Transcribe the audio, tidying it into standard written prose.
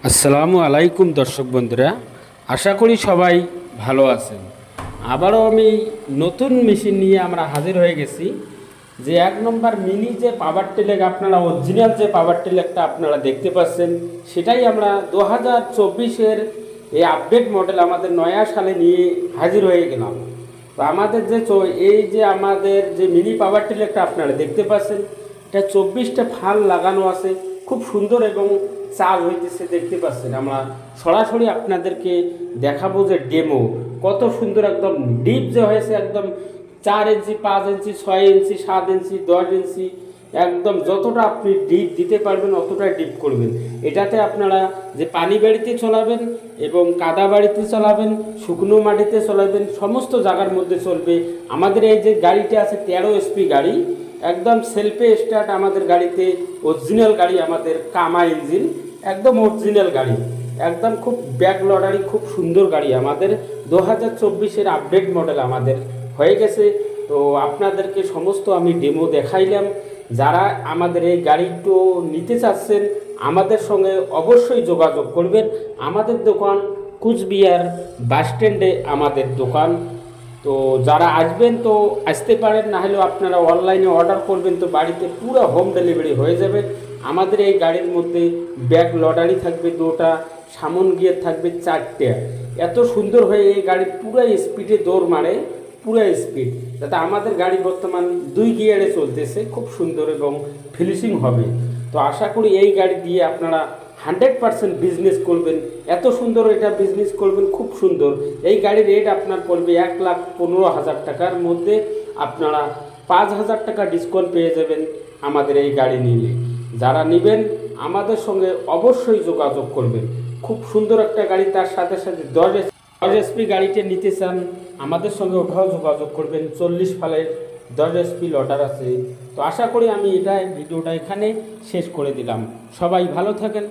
আসসালামু আলাইকুম দর্শক বন্ধুরা, আশা করি সবাই ভালো আছেন। আবারও আমি নতুন মেশিন নিয়ে আমরা হাজির হয়ে গেছি। যে 1 নম্বর মিনি যে পাওয়ার টিলার, আপনারা অরিজিনাল যে পাওয়ার টিলারটা আপনারা দেখতে পাচ্ছেন, সেটাই আমরা 2024-এর এই আপডেট মডেল আমাদের নয়া সালে নিয়ে হাজির হয়ে গেলাম। তো আমাদের আমাদের যে মিনি পাওয়ার টিলারটা আপনারা দেখতে পাচ্ছেন, এটা 24টা ফাল লাগানো আছে, খুব সুন্দর এবং চার্জ হইতেছে দেখতে পাচ্ছেন। আমরা সরাসরি আপনাদেরকে দেখাবো যে ডেমো কত সুন্দর, একদম ডিপ যে হয়েছে, একদম 4 ইঞ্চি, 5 ইঞ্চি, 6 ইঞ্চি, 7 ইঞ্চি, 10 ইঞ্চি, একদম যতটা আপনি ডিপ দিতে পারবেন অতটাই ডিপ করবেন। এটাতে আপনারা যে পানি বাড়িতে চলাবেন এবং কাদা বাড়িতে চালাবেন, শুকনো মাটিতে চলাবেন, সমস্ত জায়গার মধ্যে চলবে। আমাদের এই যে গাড়িটা আছে 13 এসপি গাড়ি, একদম সেলফে স্টার্ট আমাদের গাড়িতে, অরিজিনাল গাড়ি, আমাদের কামা ইঞ্জিন, একদম অরিজিনাল গাড়ি, একদম খুব ব্যাক লডারি, খুব সুন্দর গাড়ি। আমাদের 2024-এর আপডেট মডেল আমাদের হয়ে গেছে। তো আপনাদেরকে সমস্ত আমি ডেমো দেখাইলাম। যারা আমাদের এই গাড়িটো নিতে চাচ্ছেন আমাদের সঙ্গে অবশ্যই যোগাযোগ করবেন। আমাদের দোকান কুচবিহার বাস স্ট্যান্ডে আমাদের দোকান। তো যারা আসবেন তো আসতে পারেন, না হলেও আপনারা অনলাইনে অর্ডার করবেন, তো বাড়িতে পুরো হোম ডেলিভারি হয়ে যাবে। আমাদের এই গাড়ির মধ্যে ব্যাক লডারি থাকবে 2টা, সামন গিয়ার থাকবে 4টে। এত সুন্দর হয়ে এই গাড়ি পুরো স্পিডে দৌড় মারে, পুরো স্পিড। যাতে আমাদের গাড়ি বর্তমান 2 গিয়ারে চলতেছে, খুব সুন্দর এবং ফিনিশিং হবে। তো আশা করি এই গাড়ি দিয়ে আপনারা 100% বিজনেস করবেন। এত সুন্দর এটা বিজনেস করবেন, খুব সুন্দর। এই গাড়ির রেট আপনার পড়বে 1,15,000 টাকার মধ্যে। আপনারা 5,000 টাকা ডিসকাউন্ট পেয়ে যাবেন আমাদের এই গাড়ি নিলে। যারা নেবেন আমাদের সঙ্গে অবশ্যই যোগাযোগ করবেন। খুব সুন্দর একটা গাড়ি, তার সাথে সাথে 10 এসপি গাড়িতে নিতে চান আমাদের সঙ্গে ওঠাও যোগাযোগ করবেন। 40 ফালের 10 এসপি লটার আছে। তো আশা করি আমি ভিডিওটা এখানে শেষ করে দিলাম। সবাই ভালো থাকেন।